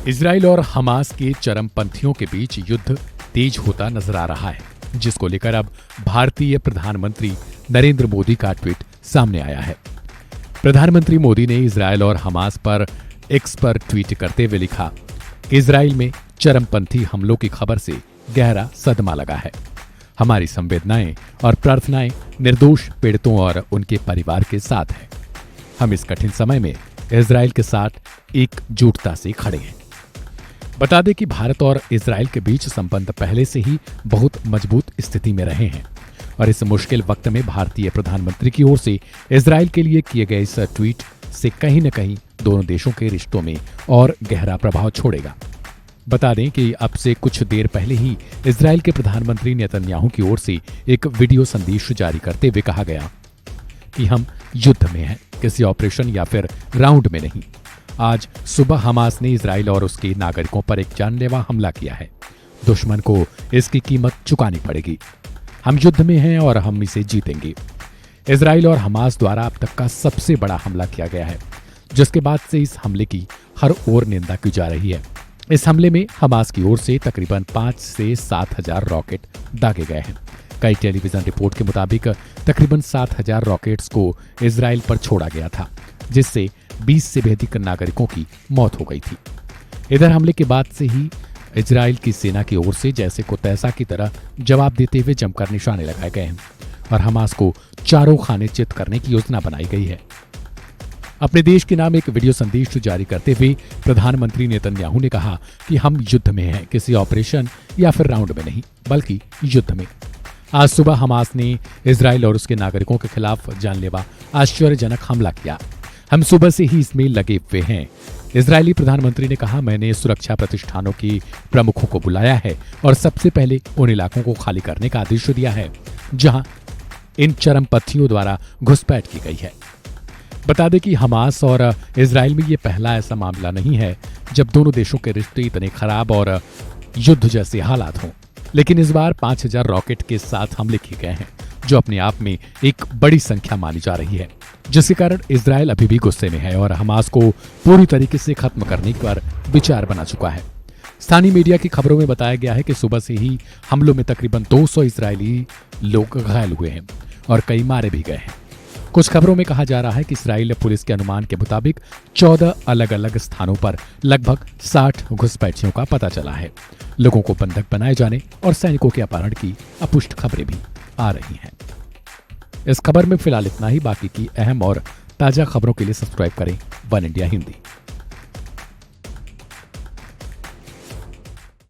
Israel और Hamas के चरमपंथियों के बीच युद्ध तेज होता नजर आ रहा है, जिसको लेकर अब भारतीय प्रधानमंत्री नरेंद्र मोदी का ट्वीट सामने आया है। प्रधानमंत्री मोदी ने इजराइल और हमास पर एक्स पर ट्वीट करते हुए लिखा, इजराइल में चरमपंथी हमलों की खबर से गहरा सदमा लगा है। हमारी संवेदनाएं और प्रार्थनाएं निर्दोष पीड़ितों और उनके परिवार के साथ है। हम इस कठिन समय में इजराइल के साथ एकजुटता से खड़े हैं। बता दें कि भारत और इजराइल के बीच संबंध पहले से ही बहुत मजबूत स्थिति में रहे हैं और इस मुश्किल वक्त में भारतीय प्रधानमंत्री की ओर से इजराइल के लिए किए गए इस ट्वीट से कहीं न कहीं दोनों देशों के रिश्तों में और गहरा प्रभाव छोड़ेगा। बता दें कि अब से कुछ देर पहले ही इजराइल के प्रधानमंत्री नेतन्याहू की ओर से एक वीडियो संदेश जारी करते हुए कहा गया कि हम युद्ध में हैं, किसी ऑपरेशन या फिर राउंड में नहीं। आज सुबह हमास ने इजराइल और उसके नागरिकों पर एक जानलेवा हमला किया है। दुश्मन को इसकी कीमत चुकानी पड़ेगी। हम युद्ध में हैं और हम इसे जीतेंगे। इजराइल और हमास द्वारा अब तक का सबसे बड़ा हमला किया गया है, जिसके बाद से इस हमले की हर ओर निंदा की जा रही है। इस हमले में हमास की ओर से तकरीबन 5 से 7 हजार रॉकेट दागे गए हैं। कई टेलीविजन रिपोर्ट के मुताबिक तकरीबन 7 हजार रॉकेट्स को इजराइल पर छोड़ा गया था, जिससे 20 से भी अधिक नागरिकों की मौत हो गई थी। इधर हमले के बाद से ही इजराइल की सेना की ओर से जैसे को तैसा की तरह जवाब देते हुए जमकर निशाने लगाए गए हैं और हमास को चारों खाने चित करने की योजना बनाई गई है। अपने देश के नाम एक वीडियो संदेश जारी करते हुए प्रधानमंत्री नेतन्याहू ने कहा कि हम युद्ध में हैं, किसी ऑपरेशन या फिर राउंड में नहीं, बल्कि युद्ध में। आज सुबह हमास ने इजराइल और उसके नागरिकों के खिलाफ जानलेवा आश्चर्यजनक हमला किया। हम सुबह से ही इसमें लगे हुए हैं। इजरायली प्रधानमंत्री ने कहा, मैंने सुरक्षा प्रतिष्ठानों की प्रमुखों को बुलाया है और सबसे पहले उन इलाकों को खाली करने का आदेश दिया है जहां इन चरमपंथियों द्वारा घुसपैठ की गई है। बता दें कि हमास और इजराइल में ये पहला ऐसा मामला नहीं है जब दोनों देशों के रिश्ते इतने खराब और युद्ध जैसे हालात हों, लेकिन इस बार 5000 रॉकेट के साथ हमले किए गए हैं, जो अपने आप में एक बड़ी संख्या मानी जा रही है, जिसके कारण इजराइल अभी भी गुस्से में है और हमास को पूरी तरीके से खत्म करने पर विचार बना चुका है। स्थानीय मीडिया की खबरों में बताया गया है कि सुबह से ही हमलों में तकरीबन 200 इजरायली लोग घायल हुए हैं और कई मारे भी गए हैं। कुछ खबरों में कहा जा रहा है कि इजराइल पुलिस के अनुमान के मुताबिक 14 अलग अलग स्थानों पर लगभग 60 घुसपैठियों का पता चला है। लोगों को बंधक बनाए जाने और सैनिकों के अपहरण की अपुष्ट खबरें भी आ रही हैं। इस खबर में फिलहाल इतना ही। बाकी की अहम और ताजा खबरों के लिए सब्सक्राइब करें वन इंडिया हिंदी।